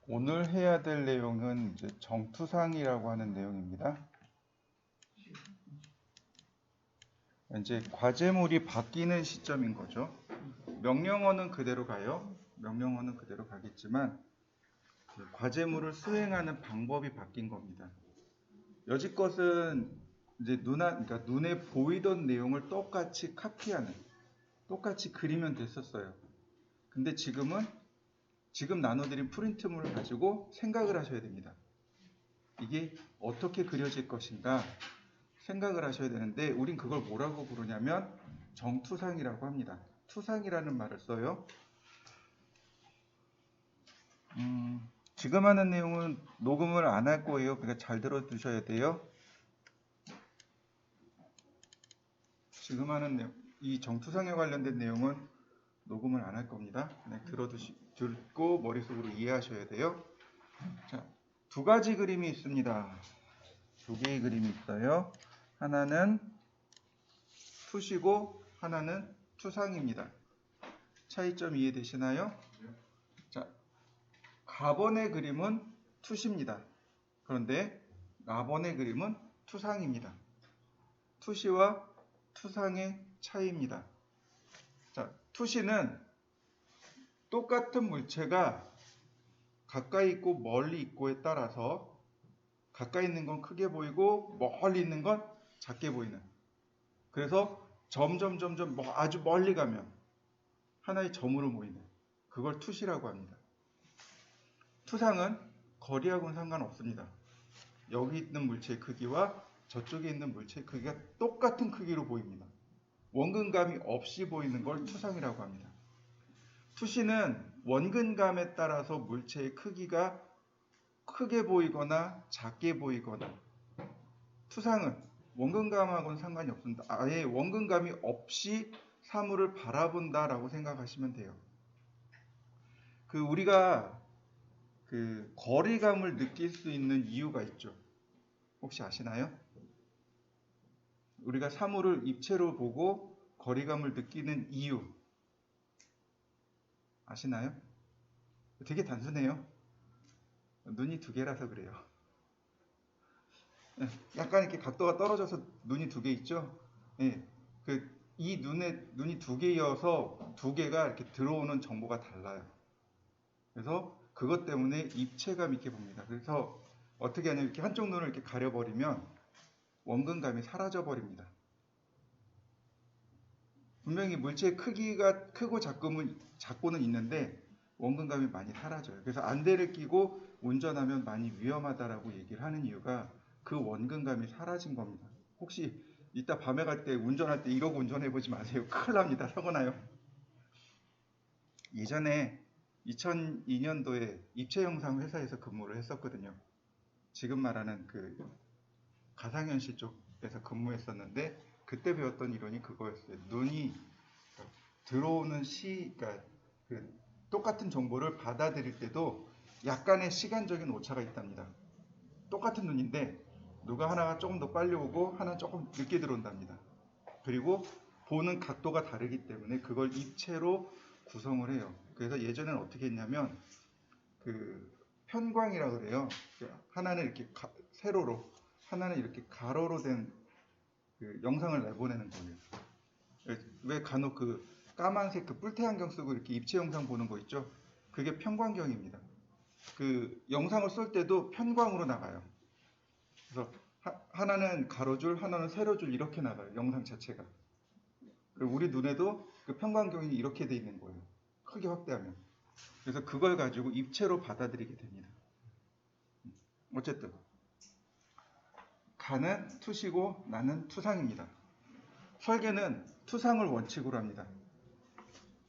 오늘 해야 될 내용은 이제 정투상이라고 하는 내용입니다. 이제 과제물이 바뀌는 시점인 거죠. 명령어는 그대로 가요. 명령어는 그대로 가겠지만 과제물을 수행하는 방법이 바뀐 겁니다. 여지껏은 이제 그러니까 눈에 보이던 내용을 똑같이 카피하는, 똑같이 그리면 됐었어요. 근데 지금 나눠드린 프린트물을 가지고 생각을 하셔야 됩니다. 이게 어떻게 그려질 것인가 생각을 하셔야 되는데 우린 그걸 뭐라고 부르냐면 정투상이라고 합니다. 투상이라는 말을 써요. 지금 하는 내용은 녹음을 안 할 거예요. 그러니까 잘 들어두셔야 돼요. 지금 하는 내용, 이 정투상에 관련된 내용은 녹음을 안 할 겁니다. 그냥 듣고 머릿속으로 이해하셔야 돼요. 자, 두 가지 그림이 있습니다. 두 개의 그림이 있어요. 하나는 투시고 하나는 투상입니다. 차이점 이해되시나요? 자, 가번의 그림은 투시입니다. 그런데 나번의 그림은 투상입니다. 투시와 투상의 차이입니다. 자, 투시는 똑같은 물체가 가까이 있고 멀리 있고에 따라서 가까이 있는 건 크게 보이고 멀리 있는 건 작게 보이는, 그래서 점점 아주 멀리 가면 하나의 점으로 모이는, 그걸 투시라고 합니다. 투상은 거리하고는 상관없습니다. 여기 있는 물체의 크기와 저쪽에 있는 물체의 크기가 똑같은 크기로 보입니다. 원근감이 없이 보이는 걸 투상이라고 합니다. 투시는 원근감에 따라서 물체의 크기가 크게 보이거나 작게 보이거나, 투상은 원근감하고는 상관이 없습니다. 아예 원근감이 없이 사물을 바라본다라고 생각하시면 돼요. 우리가 거리감을 느낄 수 있는 이유가 있죠. 혹시 아시나요? 우리가 사물을 입체로 보고 거리감을 느끼는 이유 아시나요? 되게 단순해요. 눈이 두 개라서 그래요. 약간 이렇게 각도가 떨어져서 눈이 두 개 있죠? 네. 이 눈이 두 개여서 두 개가 이렇게 들어오는 정보가 달라요. 그래서 그것 때문에 입체감 있게 봅니다. 그래서 어떻게 하냐면 이렇게 한쪽 눈을 이렇게 가려버리면 원근감이 사라져 버립니다. 분명히 물체의 크기가 크고 작고는 있는데 원근감이 많이 사라져요. 그래서 안대를 끼고 운전하면 많이 위험하다라고 얘기를 하는 이유가 그 원근감이 사라진 겁니다. 혹시 이따 밤에 갈 때 운전할 때 이러고 운전해보지 마세요. 큰일 납니다. 사고 나요. 예전에 2002년도에 입체영상 회사에서 근무를 했었거든요. 지금 말하는 가상현실 쪽에서 근무했었는데 그때 배웠던 이론이 그거였어요. 눈이 들어오는 그러니까 똑같은 정보를 받아들일 때도 약간의 시간적인 오차가 있답니다. 똑같은 눈인데 누가 하나가 조금 더 빨리 오고 하나는 조금 늦게 들어온답니다. 그리고 보는 각도가 다르기 때문에 그걸 입체로 구성을 해요. 그래서 예전에는 어떻게 했냐면 편광이라 그래요. 하나는 이렇게 세로로, 하나는 이렇게 가로로 된 영상을 내보내는 거예요. 왜 간혹 까만색 뿔테 안경 쓰고 이렇게 입체 영상 보는 거 있죠? 그게 편광경입니다. 영상을 쏠 때도 편광으로 나가요. 그래서 하나는 가로줄, 하나는 세로줄 이렇게 나가요. 영상 자체가. 우리 눈에도 편광경이 이렇게 돼 있는 거예요. 크게 확대하면. 그래서 그걸 가지고 입체로 받아들이게 됩니다. 어쨌든 가는 투시고 나는 투상입니다. 설계는 투상을 원칙으로 합니다.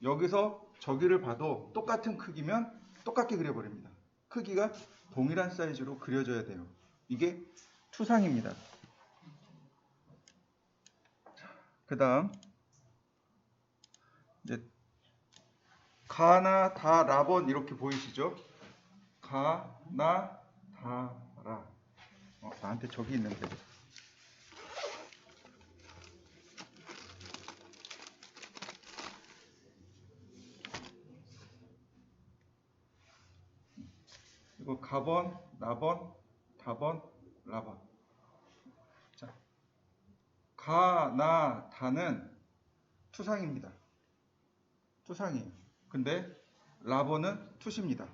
여기서 저기를 봐도 똑같은 크기면 똑같게 그려버립니다. 크기가 동일한 사이즈로 그려져야 돼요. 이게 투상입니다. 그 다음 이제 가나 다 라번 이렇게 보이시죠? 가나 다 라. 나한테 저기 있는데. 이거 가번, 나번, 다번, 라번. 자, 가, 나, 다는 투상입니다. 투상이에요. 근데 라번은 투시입니다.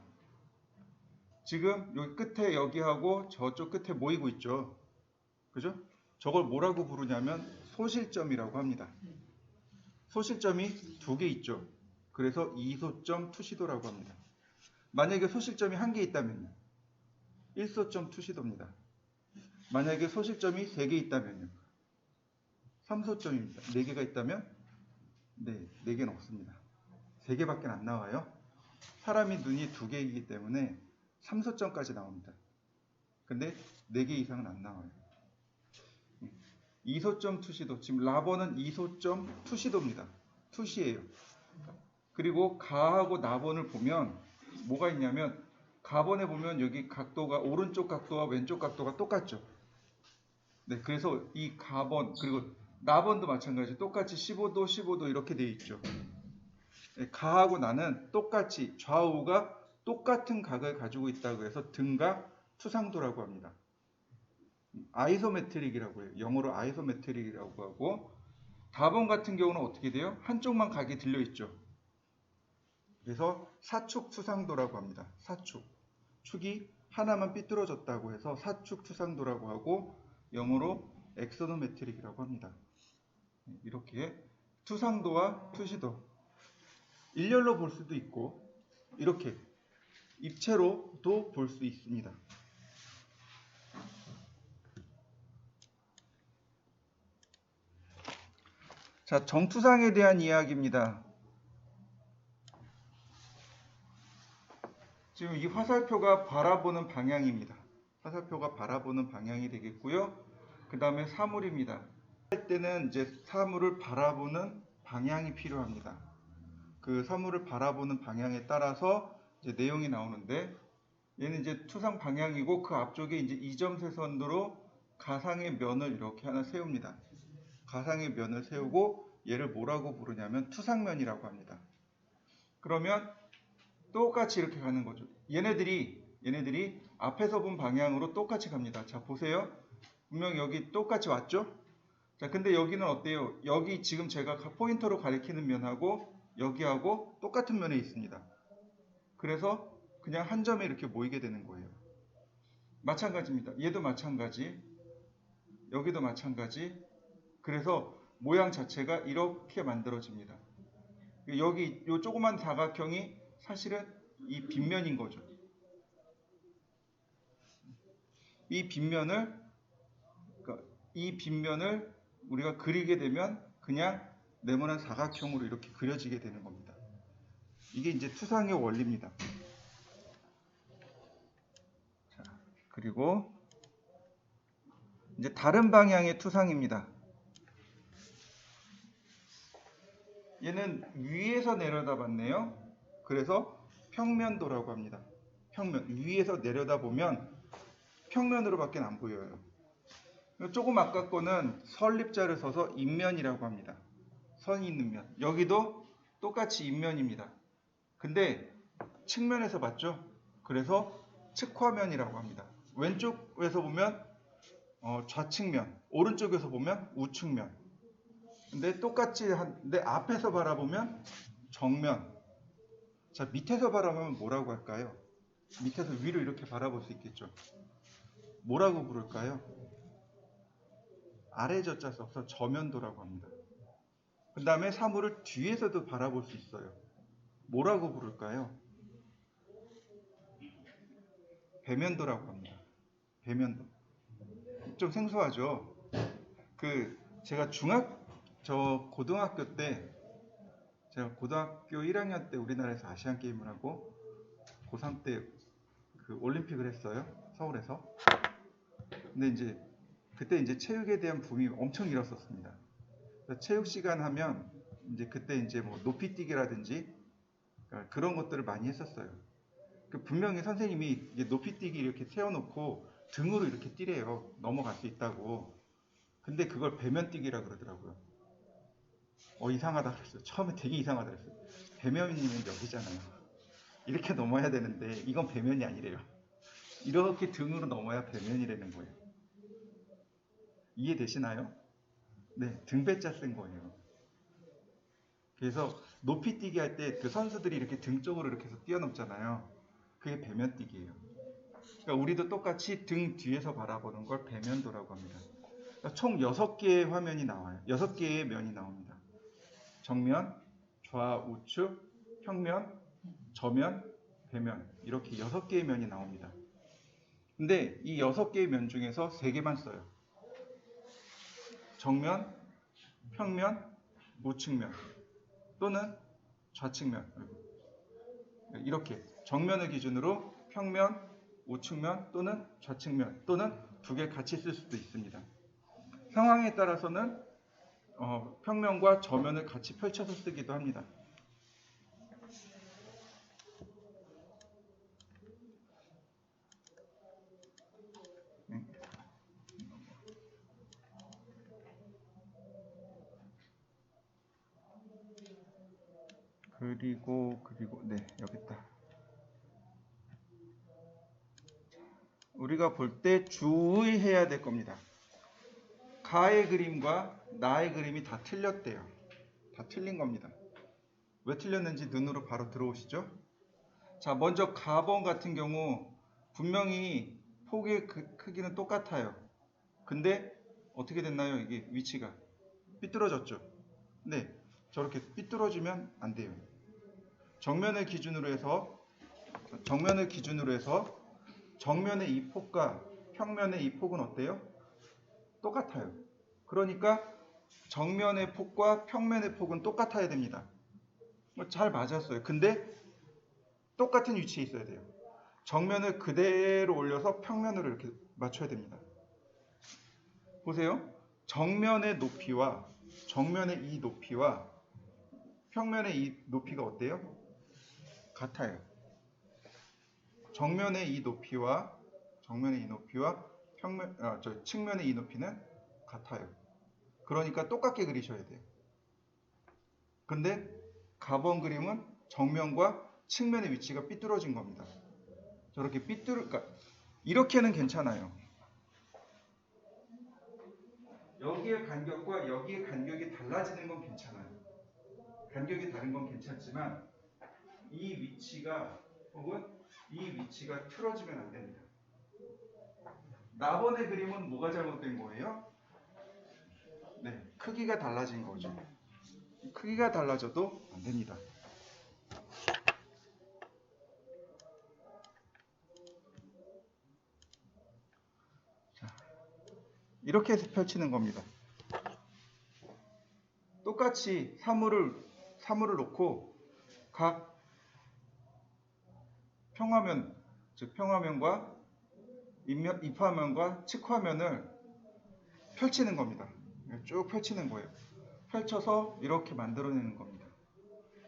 지금 여기 끝에 여기하고 저쪽 끝에 모이고 있죠. 그죠? 저걸 뭐라고 부르냐면 소실점이라고 합니다. 소실점이 두 개 있죠. 그래서 이소점 투시도라고 합니다. 만약에 소실점이 한 개 있다면요. 1소점 투시도입니다. 만약에 소실점이 3개 있다면요. 3소점입니다. 4개가 있다면 네, 4개는 없습니다. 3개밖에 안 나와요. 사람이 눈이 2개이기 때문에 3소점까지 나옵니다. 근데 4개 이상은 안 나와요. 2소점 투시도, 지금 라번은 2소점 투시도입니다. 투시예요. 그리고 가하고 나번을 보면 뭐가 있냐면 가번에 보면 여기 각도가 오른쪽 각도와 왼쪽 각도가 똑같죠. 네, 그래서 이 가번 그리고 나번도 마찬가지 똑같이 15도 15도 이렇게 돼 있죠. 네, 가하고 나는 똑같이 좌우가 똑같은 각을 가지고 있다고 해서 등각 투상도라고 합니다. 아이소메트릭이라고 해요. 영어로 아이소메트릭이라고 하고 다번 같은 경우는 어떻게 돼요? 한쪽만 각이 들려 있죠. 그래서 사축 투상도라고 합니다. 사축. 축이 하나만 삐뚤어졌다고 해서 사축 투상도라고 하고 영어로 엑소노메트릭이라고 합니다. 이렇게 투상도와 투시도 일렬로 볼 수도 있고 이렇게 입체로도 볼 수 있습니다. 자, 정투상에 대한 이야기입니다. 지금 이 화살표가 바라보는 방향입니다. 화살표가 바라보는 방향이 되겠고요. 그 다음에 사물입니다. 할 때는 이제 사물을 바라보는 방향이 필요합니다. 그 사물을 바라보는 방향에 따라서 이제 내용이 나오는데 얘는 이제 투상 방향이고 그 앞쪽에 이제 이점세선으로 가상의 면을 이렇게 하나 세웁니다. 가상의 면을 세우고 얘를 뭐라고 부르냐면 투상면이라고 합니다. 그러면 똑같이 이렇게 가는 거죠. 얘네들이 앞에서 본 방향으로 똑같이 갑니다. 자, 보세요. 분명 여기 똑같이 왔죠? 자, 근데 여기는 어때요? 여기 지금 제가 포인터로 가리키는 면하고 여기하고 똑같은 면에 있습니다. 그래서 그냥 한 점에 이렇게 모이게 되는 거예요. 마찬가지입니다. 얘도 마찬가지. 여기도 마찬가지. 그래서 모양 자체가 이렇게 만들어집니다. 여기 이 조그만 사각형이 사실은 이 빗면인 거죠. 이 빗면을 우리가 그리게 되면 그냥 네모난 사각형으로 이렇게 그려지게 되는 겁니다. 이게 이제 투상의 원리입니다. 자, 그리고 이제 다른 방향의 투상입니다. 얘는 위에서 내려다봤네요. 그래서 평면도라고 합니다. 평면. 위에서 내려다보면 평면으로밖에 안 보여요. 조금 아까 거는 설립자를 써서 인면이라고 합니다. 선이 있는 면. 여기도 똑같이 인면입니다. 근데 측면에서 봤죠? 그래서 측화면이라고 합니다. 왼쪽에서 보면 좌측면, 오른쪽에서 보면 우측면. 근데 똑같이 한데 앞에서 바라보면 정면. 자, 밑에서 바라보면 뭐라고 할까요? 밑에서 위로 이렇게 바라볼 수 있겠죠. 뭐라고 부를까요? 아래 저자 써서 저면도라고 합니다. 그 다음에 사물을 뒤에서도 바라볼 수 있어요. 뭐라고 부를까요? 배면도라고 합니다. 배면도. 좀 생소하죠. 제가 고등학교 때, 제가 고등학교 1학년 때 우리나라에서 아시안 게임을 하고 고3 때 그 올림픽을 했어요. 서울에서. 근데 이제 그때 이제 체육에 대한 붐이 엄청 일었었습니다. 체육 시간 하면 이제 그때 이제 뭐 높이뛰기라든지 그러니까 그런 것들을 많이 했었어요. 분명히 선생님이 높이뛰기 이렇게 세워놓고 등으로 이렇게 뛰래요. 넘어갈 수 있다고. 근데 그걸 배면뛰기라 그러더라고요. 이상하다 그랬어요. 처음에 되게 이상하다 그랬어요. 배면이면 여기잖아요. 이렇게 넘어야 되는데 이건 배면이 아니래요. 이렇게 등으로 넘어야 배면이라는 거예요. 이해되시나요? 네, 등배자 쓴 거예요. 그래서 높이뛰기 할 때 그 선수들이 이렇게 등 쪽으로 이렇게 해서 뛰어넘잖아요. 그게 배면뛰기예요. 그러니까 우리도 똑같이 등 뒤에서 바라보는 걸 배면도라고 합니다. 그러니까 총 6개의 화면이 나와요. 6개의 면이 나옵니다. 정면, 좌우측, 평면, 저면, 배면 이렇게 6개의 면이 나옵니다. 근데 이 6개의 면 중에서 3개만 써요. 정면, 평면, 우측면 또는 좌측면 이렇게 정면을 기준으로 평면, 우측면 또는 좌측면 또는 2개 같이 쓸 수도 있습니다. 상황에 따라서는 평면과 저면을 같이 펼쳐서 쓰기도 합니다. 그리고 네, 여기 있다. 우리가 볼 때 주의해야 될 겁니다. 가의 그림과 나의 그림이 다 틀렸대요. 다 틀린 겁니다. 왜 틀렸는지 눈으로 바로 들어오시죠? 자, 먼저 가번 같은 경우 분명히 폭의 크기는 똑같아요. 근데 어떻게 됐나요? 이게 위치가 삐뚤어졌죠? 네, 저렇게 삐뚤어지면 안 돼요. 정면을 기준으로 해서 정면의 이 폭과 평면의 이 폭은 어때요? 똑같아요. 그러니까 정면의 폭과 평면의 폭은 똑같아야 됩니다. 잘 맞았어요. 근데 똑같은 위치에 있어야 돼요. 정면을 그대로 올려서 평면으로 이렇게 맞춰야 됩니다. 보세요. 정면의 높이와 정면의 이 높이와 평면의 이 높이가 어때요? 같아요. 정면의 이 높이와 측면의 이 높이는 같아요. 그러니까 똑같게 그리셔야 돼요. 근데 가번 그림은 정면과 측면의 위치가 삐뚤어진 겁니다. 저렇게 그러니까 이렇게는 괜찮아요. 여기의 간격과 여기의 간격이 달라지는 건 괜찮아요. 간격이 다른 건 괜찮지만 이 위치가 혹은 이 위치가 틀어지면 안 됩니다. 나번의 그림은 뭐가 잘못된 거예요? 네, 크기가 달라진 거죠. 크기가 달라져도 안 됩니다. 자, 이렇게 해서 펼치는 겁니다. 똑같이 사물을 놓고 각 평화면, 즉 평화면과 입화면과 측화면을 펼치는 겁니다. 쭉 펼치는 거예요. 펼쳐서 이렇게 만들어내는 겁니다.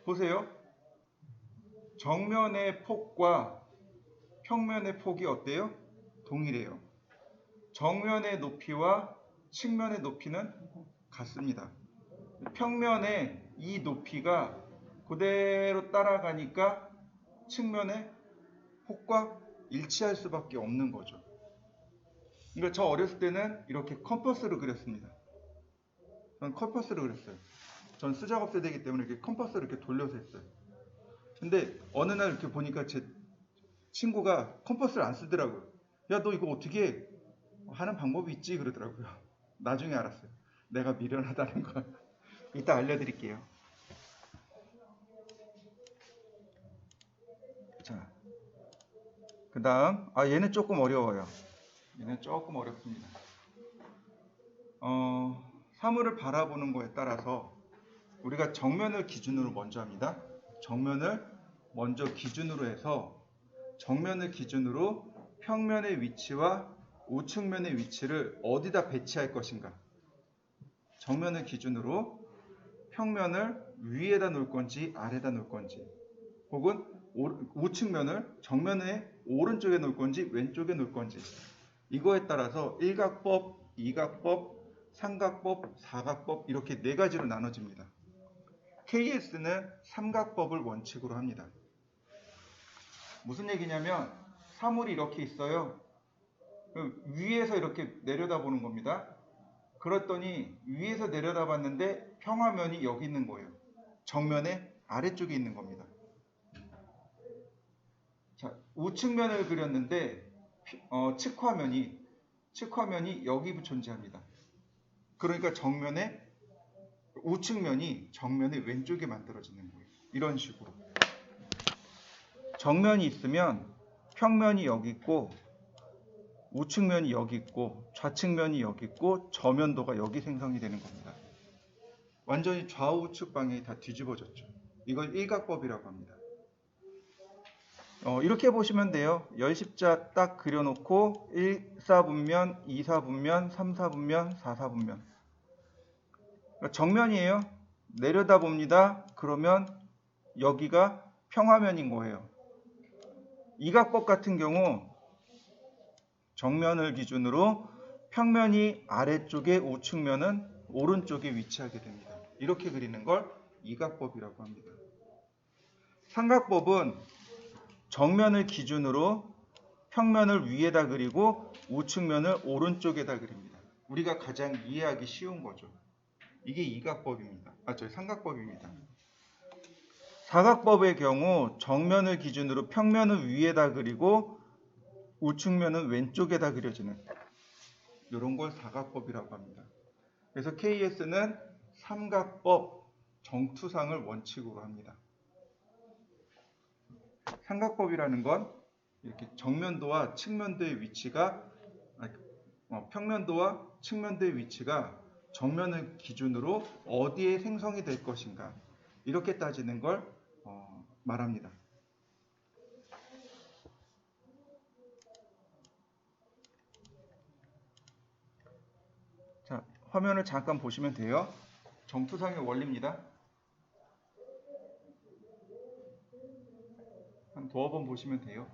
보세요. 정면의 폭과 평면의 폭이 어때요? 동일해요. 정면의 높이와 측면의 높이는 같습니다. 평면의 이 높이가 그대로 따라가니까 측면의 폭과 일치할 수밖에 없는 거죠. 그러니까 저 어렸을 때는 이렇게 컴퍼스를 그렸습니다. 저는 컴퍼스를 그렸어요. 전 수작업 세대이기 때문에 이렇게 컴퍼스를 이렇게 돌려서 했어요. 근데 어느 날 이렇게 보니까 제 친구가 컴퍼스를 안 쓰더라고요. 야, 너 이거 어떻게 하는 방법이 있지? 그러더라고요. 나중에 알았어요. 내가 미련하다는 걸. 이따 알려드릴게요. 자, 그 다음 얘는 조금 어려워요. 얘는 조금 어렵습니다. 사물을 바라보는 거에 따라서 우리가 정면을 기준으로 먼저 합니다. 정면을 먼저 기준으로 해서 정면을 기준으로 평면의 위치와 우측면의 위치를 어디다 배치할 것인가. 정면을 기준으로 평면을 위에다 놓을 건지 아래다 놓을 건지, 혹은 우측면을 정면의 오른쪽에 놓을 건지 왼쪽에 놓을 건지, 이거에 따라서 일각법, 이각법, 삼각법, 사각법 이렇게 네 가지로 나눠집니다. KS는 삼각법을 원칙으로 합니다. 무슨 얘기냐면 사물이 이렇게 있어요. 위에서 이렇게 내려다보는 겁니다. 그랬더니 위에서 내려다봤는데 평화면이 여기 있는 거예요. 정면의 아래쪽에 있는 겁니다. 자, 우측면을 그렸는데 측화면이 여기 존재합니다. 그러니까 우측면이 정면의 왼쪽에 만들어지는 거예요. 이런 식으로. 정면이 있으면 평면이 여기 있고, 우측면이 여기 있고, 좌측면이 여기 있고, 저면도가 여기 생성이 되는 겁니다. 완전히 좌우측 방향이 다 뒤집어졌죠. 이걸 일각법이라고 합니다. 이렇게 보시면 돼요. 열십자 딱 그려놓고 1사분면, 2사분면, 3사분면, 4사분면. 정면이에요. 내려다 봅니다. 그러면 여기가 평화면인 거예요. 이각법 같은 경우 정면을 기준으로 평면이 아래쪽에, 우측면은 오른쪽에 위치하게 됩니다. 이렇게 그리는 걸 이각법이라고 합니다. 삼각법은 정면을 기준으로 평면을 위에다 그리고 우측면을 오른쪽에다 그립니다. 우리가 가장 이해하기 쉬운 거죠. 이게 이각법입니다. 삼각법입니다. 사각법의 경우 정면을 기준으로 평면을 위에다 그리고 우측면은 왼쪽에다 그려지는 이런 걸 사각법이라고 합니다. 그래서 KS는 삼각법 정투상을 원칙으로 합니다. 삼각법이라는 건 이렇게 정면도와 측면도의 위치가 평면도와 측면도의 위치가 정면을 기준으로 어디에 생성이 될 것인가, 이렇게 따지는 걸 말합니다. 자, 화면을 잠깐 보시면 돼요. 정투상의 원리입니다. 한 두어 번 보시면 돼요.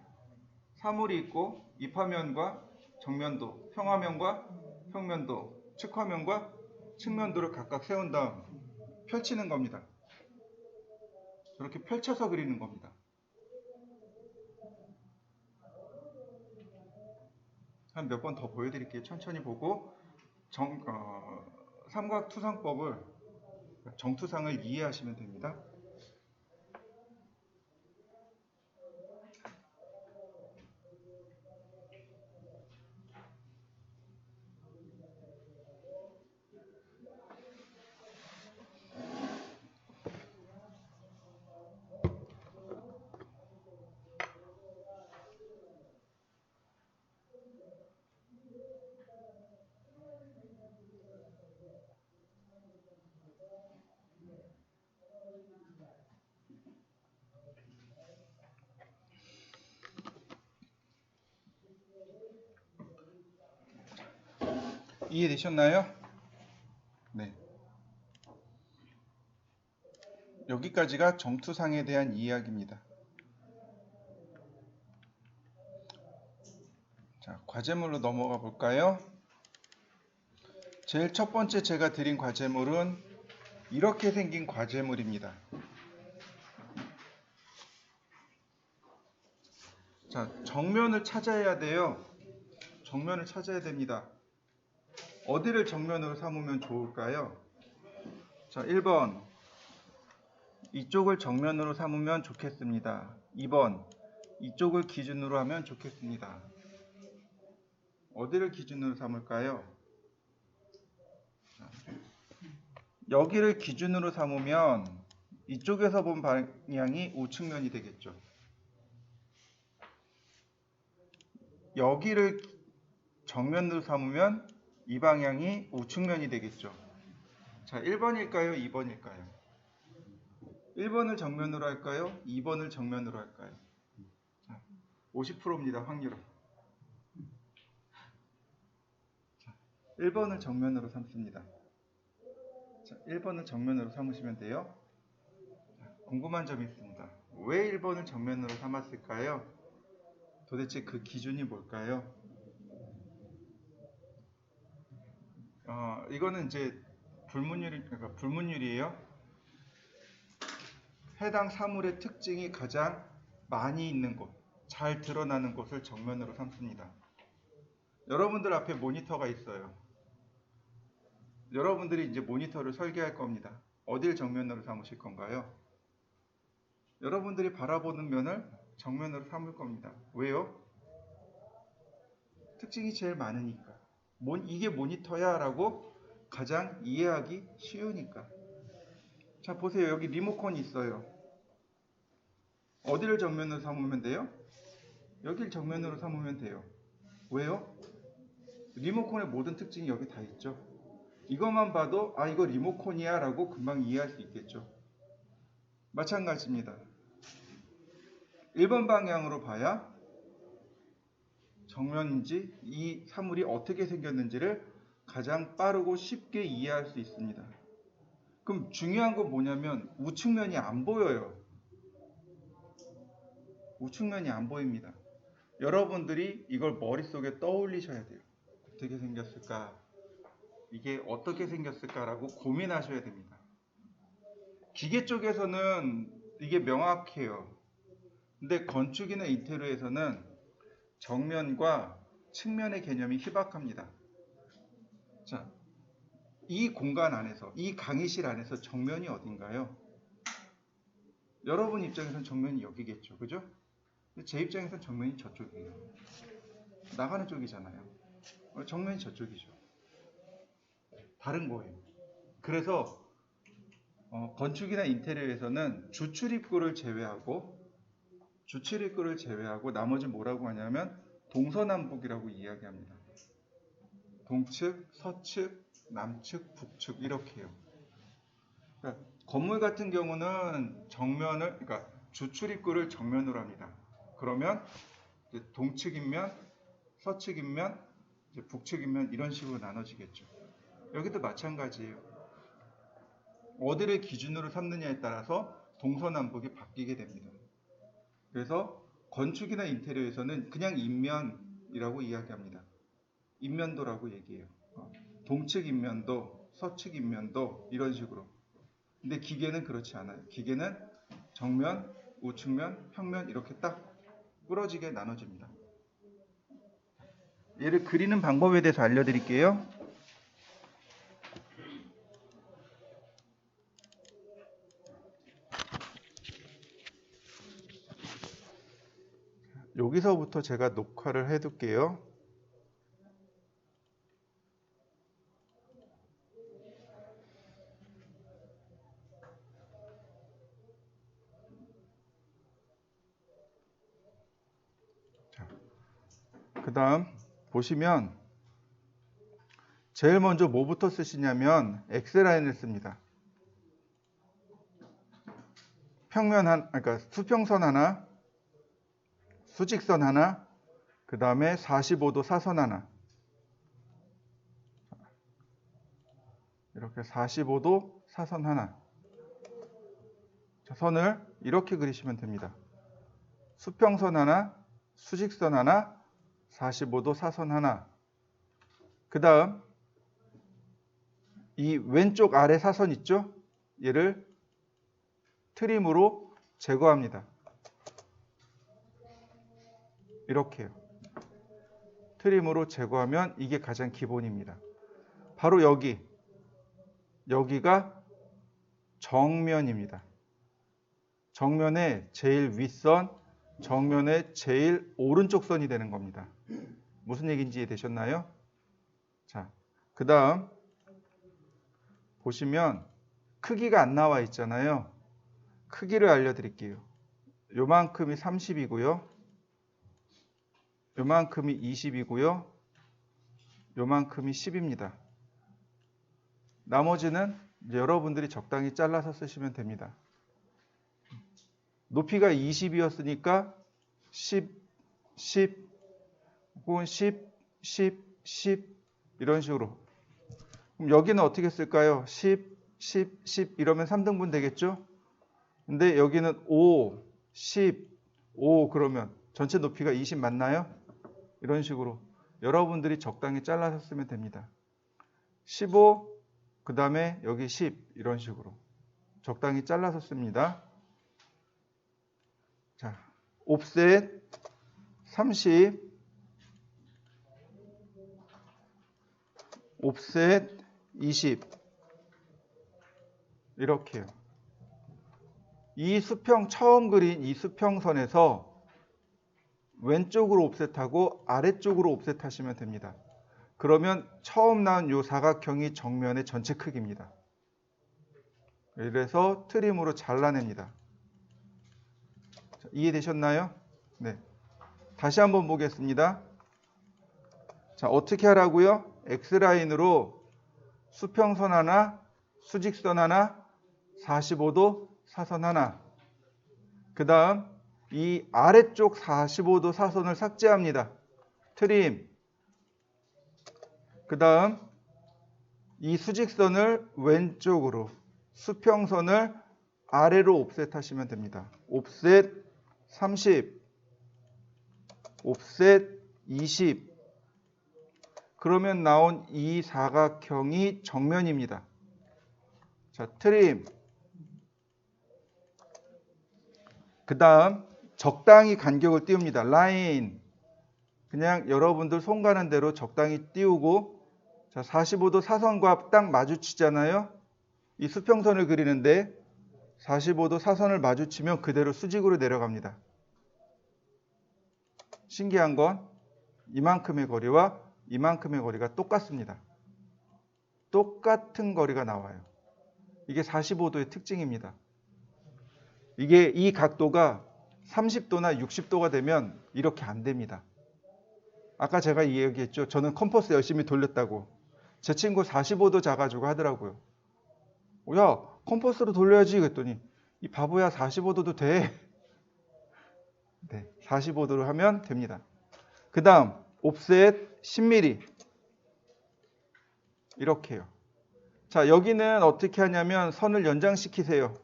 사물이 있고 입화면과 정면도, 평화면과 평면도, 측화면과 측면도를 각각 세운 다음 펼치는 겁니다. 이렇게 펼쳐서 그리는 겁니다. 한 몇 번 더 보여드릴게요. 천천히 보고 삼각투상법을, 정투상을 이해하시면 됩니다. 이해되셨나요? 네. 여기까지가 정투상에 대한 이야기입니다. 자, 과제물로 넘어가 볼까요? 제일 첫 번째 제가 드린 과제물은 이렇게 생긴 과제물입니다. 자, 정면을 찾아야 돼요. 정면을 찾아야 됩니다. 어디를 정면으로 삼으면 좋을까요? 자, 1번. 이쪽을 정면으로 삼으면 좋겠습니다. 2번. 이쪽을 기준으로 하면 좋겠습니다. 어디를 기준으로 삼을까요? 자, 여기를 기준으로 삼으면 이쪽에서 본 방향이 우측면이 되겠죠. 여기를 정면으로 삼으면 이 방향이 우측면이 되겠죠. 자, 1번일까요? 2번일까요? 1번을 정면으로 할까요? 2번을 정면으로 할까요? 자, 50%입니다. 확률은. 자, 1번을 정면으로 삼습니다. 자, 1번을 정면으로 삼으시면 돼요. 자, 궁금한 점이 있습니다. 왜 1번을 정면으로 삼았을까요? 도대체 그 기준이 뭘까요? 이거는 이제 불문율이에요. 해당 사물의 특징이 가장 많이 있는 곳, 잘 드러나는 곳을 정면으로 삼습니다. 여러분들 앞에 모니터가 있어요. 여러분들이 이제 모니터를 설계할 겁니다. 어딜 정면으로 삼으실 건가요? 여러분들이 바라보는 면을 정면으로 삼을 겁니다. 왜요? 특징이 제일 많으니까. 이게 모니터야 라고 가장 이해하기 쉬우니까. 자, 보세요. 여기 리모컨이 있어요. 어디를 정면으로 삼으면 돼요? 여길 정면으로 삼으면 돼요. 왜요? 리모컨의 모든 특징이 여기 다 있죠. 이것만 봐도 아, 이거 리모컨이야 라고 금방 이해할 수 있겠죠. 마찬가지입니다. 1번 방향으로 봐야 정면인지 이 사물이 어떻게 생겼는지를 가장 빠르고 쉽게 이해할 수 있습니다. 그럼 중요한 건 뭐냐면 우측면이 안 보여요. 우측면이 안 보입니다. 여러분들이 이걸 머릿속에 떠올리셔야 돼요. 어떻게 생겼을까? 이게 어떻게 생겼을까라고 고민하셔야 됩니다. 기계 쪽에서는 이게 명확해요. 근데 건축이나 인테리어에서는 정면과 측면의 개념이 희박합니다. 자, 이 공간 안에서, 이 강의실 안에서 정면이 어딘가요? 여러분 입장에서는 정면이 여기겠죠. 그죠? 제 입장에서는 정면이 저쪽이에요. 나가는 쪽이잖아요. 정면이 저쪽이죠. 다른 거예요. 그래서 건축이나 인테리어에서는 주출입구를 제외하고 나머지 뭐라고 하냐면 동서남북이라고 이야기합니다. 동측, 서측, 남측, 북측 이렇게요. 그러니까 건물 같은 경우는 그러니까 주출입구를 정면으로 합니다. 그러면 이제 동측인면, 서측인면, 이제 북측인면 이런 식으로 나눠지겠죠. 여기도 마찬가지예요. 어디를 기준으로 삼느냐에 따라서 동서남북이 바뀌게 됩니다. 그래서 건축이나 인테리어에서는 그냥 인면이라고 이야기합니다. 인면도라고 얘기해요. 동측 인면도, 서측 인면도 이런 식으로. 근데 기계는 그렇지 않아요. 기계는 정면, 우측면, 평면 이렇게 딱 부러지게 나눠집니다. 얘를 그리는 방법에 대해서 알려드릴게요. 여기서부터 제가 녹화를 해둘게요. 그 다음 보시면 제일 먼저 뭐부터 쓰시냐면 X라인을 씁니다. 그러니까 수평선 하나, 수직선 하나, 그 다음에 45도 사선 하나. 이렇게 45도 사선 하나. 자, 선을 이렇게 그리시면 됩니다. 수평선 하나, 수직선 하나, 45도 사선 하나. 그 다음 이 왼쪽 아래 사선 있죠? 얘를 트림으로 제거합니다. 이렇게요. 트림으로 제거하면 이게 가장 기본입니다. 바로 여기가 정면입니다. 정면의 제일 윗선, 정면의 제일 오른쪽 선이 되는 겁니다. 무슨 얘기인지 이해되셨나요? 자, 그 다음 보시면 크기가 안 나와 있잖아요. 크기를 알려드릴게요. 요만큼이 30이고요. 요만큼이 20이고요. 요만큼이 10입니다. 나머지는 이제 여러분들이 적당히 잘라서 쓰시면 됩니다. 높이가 20이었으니까 10, 10, 혹은 10, 10, 10 이런 식으로. 그럼 여기는 어떻게 쓸까요? 10, 10, 10 이러면 3등분 되겠죠? 근데 여기는 5, 10, 5 그러면 전체 높이가 20 맞나요? 이런 식으로 여러분들이 적당히 잘라서 쓰면 됩니다. 15, 그 다음에 여기 10 이런 식으로 적당히 잘라서 씁니다. 자, 옵셋 30, 옵셋 20 이렇게요. 이 수평 처음 그린 이 수평선에서 왼쪽으로 옵셋하고 아래쪽으로 옵셋하시면 됩니다. 그러면 처음 나온 이 사각형이 정면의 전체 크기입니다. 이래서 트림으로 잘라냅니다. 이해되셨나요? 네. 다시 한번 보겠습니다. 자, 어떻게 하라고요? X라인으로 수평선 하나, 수직선 하나, 45도 사선 하나. 그 다음 이 아래쪽 45도 사선을 삭제합니다. 트림. 그 다음 이 수직선을 왼쪽으로, 수평선을 아래로 옵셋하시면 됩니다. 옵셋 30, 옵셋 20. 그러면 나온 이 사각형이 정면입니다. 자, 트림. 그 다음 적당히 간격을 띄웁니다. 라인. 그냥 여러분들 손 가는 대로 적당히 띄우고, 자, 45도 사선과 딱 마주치잖아요. 이 수평선을 그리는데 45도 사선을 마주치면 그대로 수직으로 내려갑니다. 신기한 건 이만큼의 거리와 이만큼의 거리가 똑같습니다. 똑같은 거리가 나와요. 이게 45도의 특징입니다. 이게 이 각도가 30도나 60도가 되면 이렇게 안 됩니다. 아까 제가 이 얘기했죠. 저는 컴퍼스 열심히 돌렸다고. 제 친구 45도 자가지고 하더라고요. 야, 컴퍼스로 돌려야지 그랬더니 이 바보야 45도도 돼. 네, 45도로 하면 됩니다. 그 다음 옵셋 10mm 이렇게요. 자, 여기는 어떻게 하냐면 선을 연장시키세요.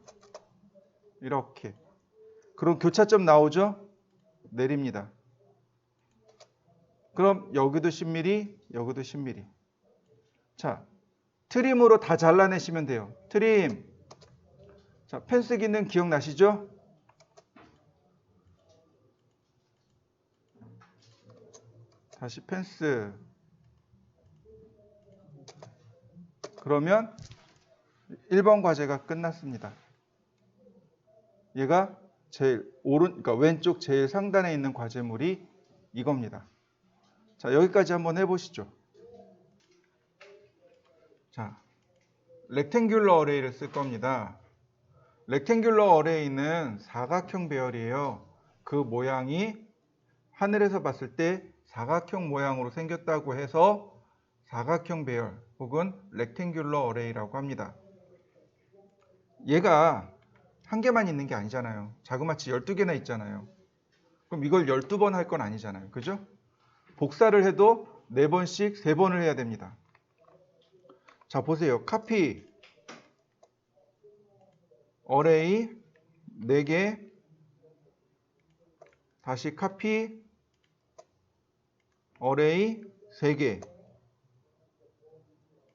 이렇게. 그럼 교차점 나오죠? 내립니다. 그럼 여기도 10mm, 여기도 10mm. 자, 트림으로 다 잘라내시면 돼요. 트림. 자, 펜스 기능 기억나시죠? 다시 펜스. 그러면 1번 과제가 끝났습니다. 얘가 제일 그러니까 왼쪽 제일 상단에 있는 과제물이 이겁니다. 자, 여기까지 한번 해보시죠. 자, 렉탱귤러 어레이를 쓸 겁니다. 렉탱귤러 어레이는 사각형 배열이에요. 그 모양이 하늘에서 봤을 때 사각형 모양으로 생겼다고 해서 사각형 배열 혹은 렉탱귤러 어레이라고 합니다. 얘가 한 개만 있는 게 아니잖아요. 자그마치 12개나 있잖아요. 그럼 이걸 12번 할 건 아니잖아요. 그죠? 복사를 해도 4번씩 3번을 해야 됩니다. 자, 보세요. 카피, 어레이 4개, 다시 카피, 어레이 3개.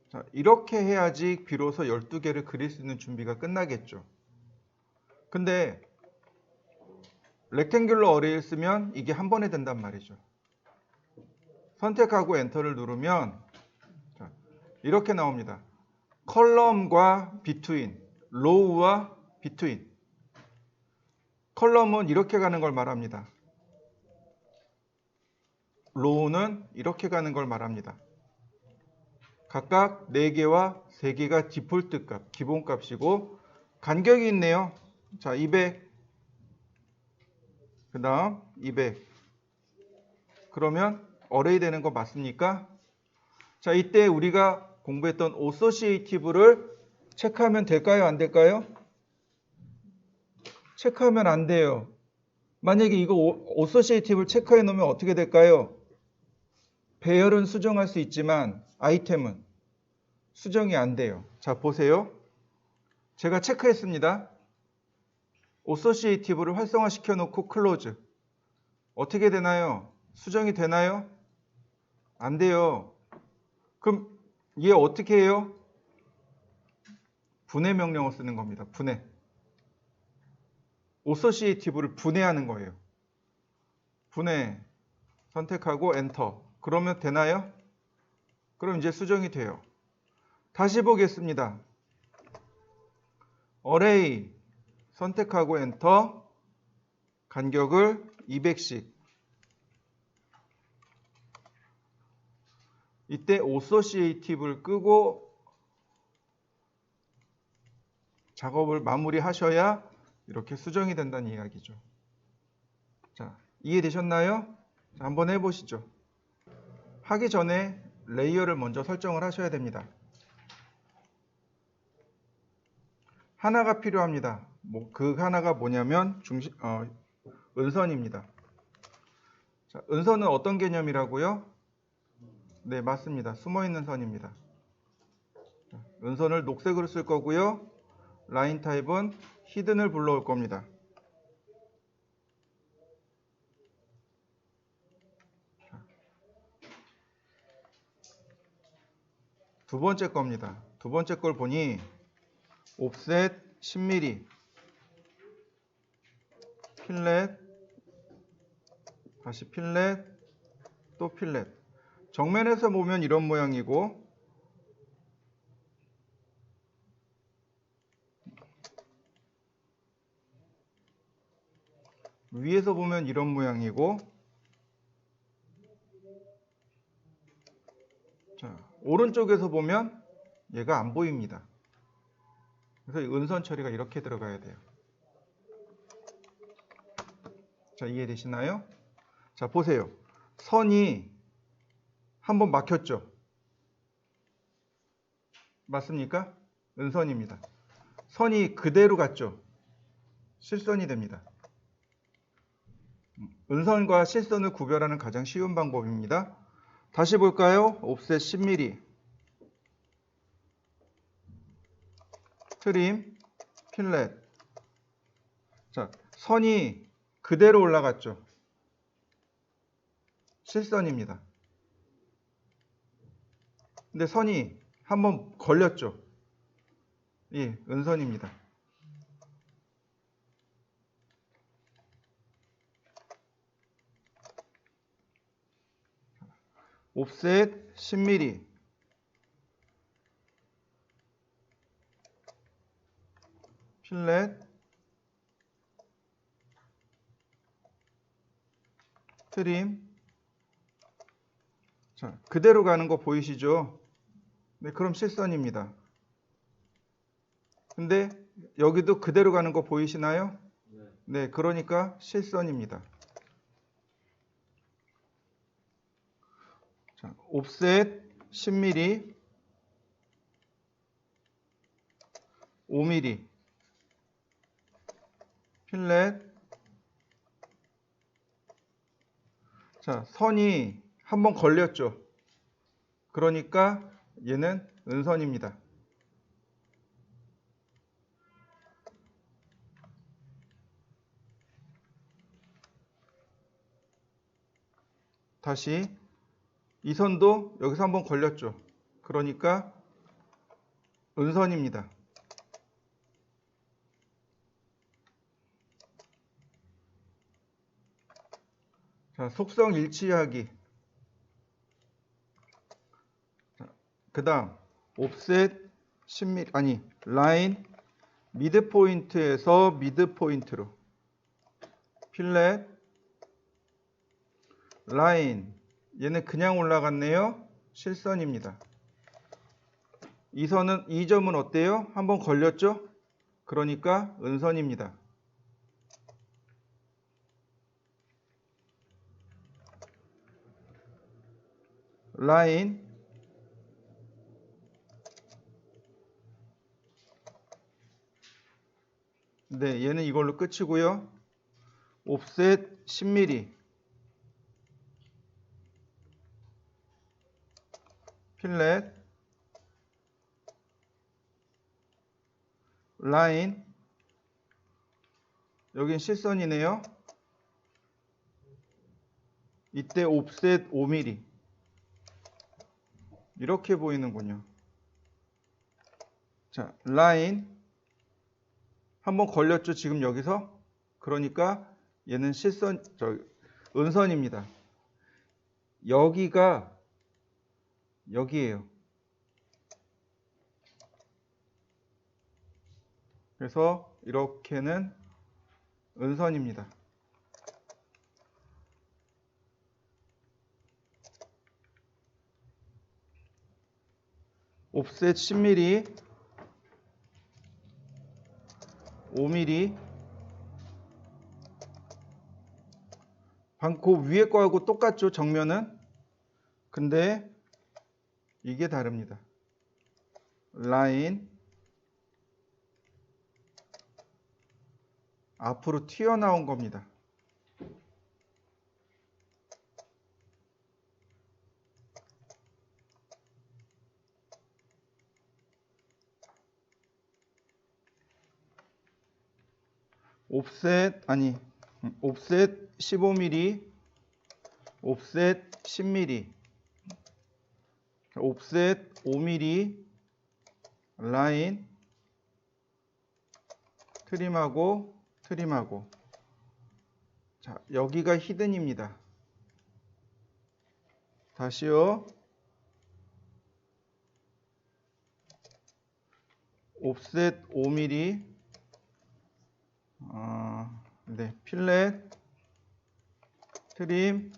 자, 이렇게 해야지 비로소 12개를 그릴 수 있는 준비가 끝나겠죠. 근데 렉탱귤러 어레이를 쓰면 이게 한 번에 된단 말이죠. 선택하고 엔터를 누르면 자, 이렇게 나옵니다. 컬럼과 비트윈, 로우와 비트윈. 컬럼은 이렇게 가는 걸 말합니다. 로우는 이렇게 가는 걸 말합니다. 각각 4개와 3개가 디폴트 값, 기본 값이고 간격이 있네요. 자, 200. 그 다음 200. 그러면 어레이 되는 거 맞습니까? 자, 이때 우리가 공부했던 associative를 체크하면 될까요? 안 될까요? 체크하면 안 돼요. 만약에 이거 associative를 체크해 놓으면 어떻게 될까요? 배열은 수정할 수 있지만 아이템은 수정이 안 돼요. 자, 보세요. 제가 체크했습니다. associative를 활성화시켜 놓고 클로즈. 어떻게 되나요? 수정이 되나요? 안 돼요. 그럼 얘 어떻게 해요? 분해 명령어 쓰는 겁니다. 분해. associative를 분해하는 거예요. 분해 선택하고 엔터. 그러면 되나요? 그럼 이제 수정이 돼요. 다시 보겠습니다. array 선택하고 엔터. 간격을 200씩. 이때 associative를 끄고 작업을 마무리하셔야 이렇게 수정이 된다는 이야기죠. 자, 이해되셨나요? 자, 한번 해보시죠. 하기 전에 레이어를 먼저 설정을 하셔야 됩니다. 하나가 필요합니다. 그 하나가 뭐냐면 은선입니다. 자, 은선은 어떤 개념이라고요? 네, 맞습니다. 숨어있는 선입니다. 자, 은선을 녹색으로 쓸 거고요. 라인 타입은 히든을 불러올 겁니다. 두 번째 겁니다. 두 번째 걸 보니 옵셋 10mm 필렛 다시 필렛 또 필렛. 정면에서 보면 이런 모양이고 위에서 보면 이런 모양이고 자, 오른쪽에서 보면 얘가 안 보입니다. 그래서 은선 처리가 이렇게 들어가야 돼요. 자, 이해되시나요? 자, 보세요. 선이 한번 막혔죠? 맞습니까? 은선입니다. 선이 그대로 갔죠? 실선이 됩니다. 은선과 실선을 구별하는 가장 쉬운 방법입니다. 다시 볼까요? 옵셋 10mm 트림 필렛. 자, 선이 그대로 올라갔죠? 실선입니다. 근데 선이 한번 걸렸죠? 예, 은선입니다. 옵셋 10mm 필렛 트림. 자, 그대로 가는 거 보이시죠? 네, 그럼 실선입니다. 근데 여기도 그대로 가는 거 보이시나요? 네, 그러니까 실선입니다. 자, 옵셋 10mm 5mm 필렛. 자, 선이 한번 걸렸죠? 그러니까 얘는 은선입니다. 다시 이 선도 여기서 한번 걸렸죠? 그러니까 은선입니다. 자, 속성 일치하기. 그 다음 옵셋 10mm 아니 라인 미드 포인트에서 미드 포인트로 필렛 라인. 얘는 그냥 올라갔네요. 실선입니다. 이 점은 어때요? 한번 걸렸죠? 그러니까 은선입니다. 라인 네, 얘는 이걸로 끝이고요. 옵셋 10mm. 필렛. 라인. 여긴 실선이네요. 이때 옵셋 5mm. 이렇게 보이는군요. 자, 라인. 한번 걸렸죠, 지금 여기서. 그러니까 얘는 실선, 은선입니다. 여기가 여기에요. 그래서 이렇게는 은선입니다. 옵셋 10mm, 5mm. 방금 그 위에 거하고 똑같죠, 정면은. 근데 이게 다릅니다. 라인. 앞으로 튀어나온 겁니다. 옵셋 15mm, 옵셋 10mm, 옵셋 5mm, 라인, 트림하고 트림하고. 자, 여기가 히든입니다. 다시요. 옵셋 5mm, 네, 필렛, 트림,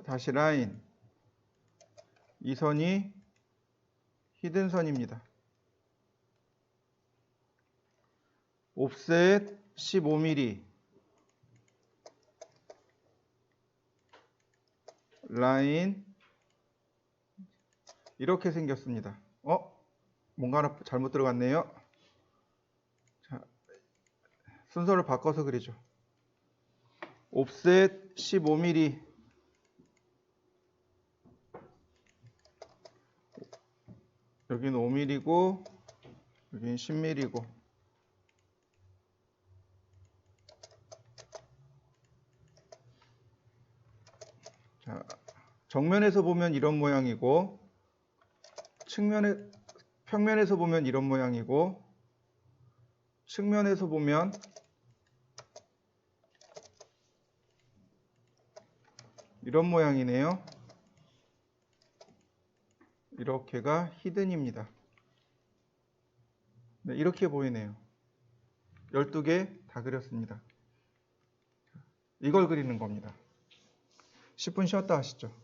다시 라인. 이 선이 히든 선입니다. 옵셋 15mm, 라인. 이렇게 생겼습니다. 뭔가 하나 잘못 들어갔네요. 자, 순서를 바꿔서 그리죠. 옵셋 15mm, 여기는 5mm고 여기는 10mm고. 자, 정면에서 보면 이런 모양이고 평면에서 보면 이런 모양이고 측면에서 보면 이런 모양이네요. 이렇게가 히든입니다. 네, 이렇게 보이네요. 12개 다 그렸습니다. 이걸 그리는 겁니다. 10분 쉬었다 하시죠.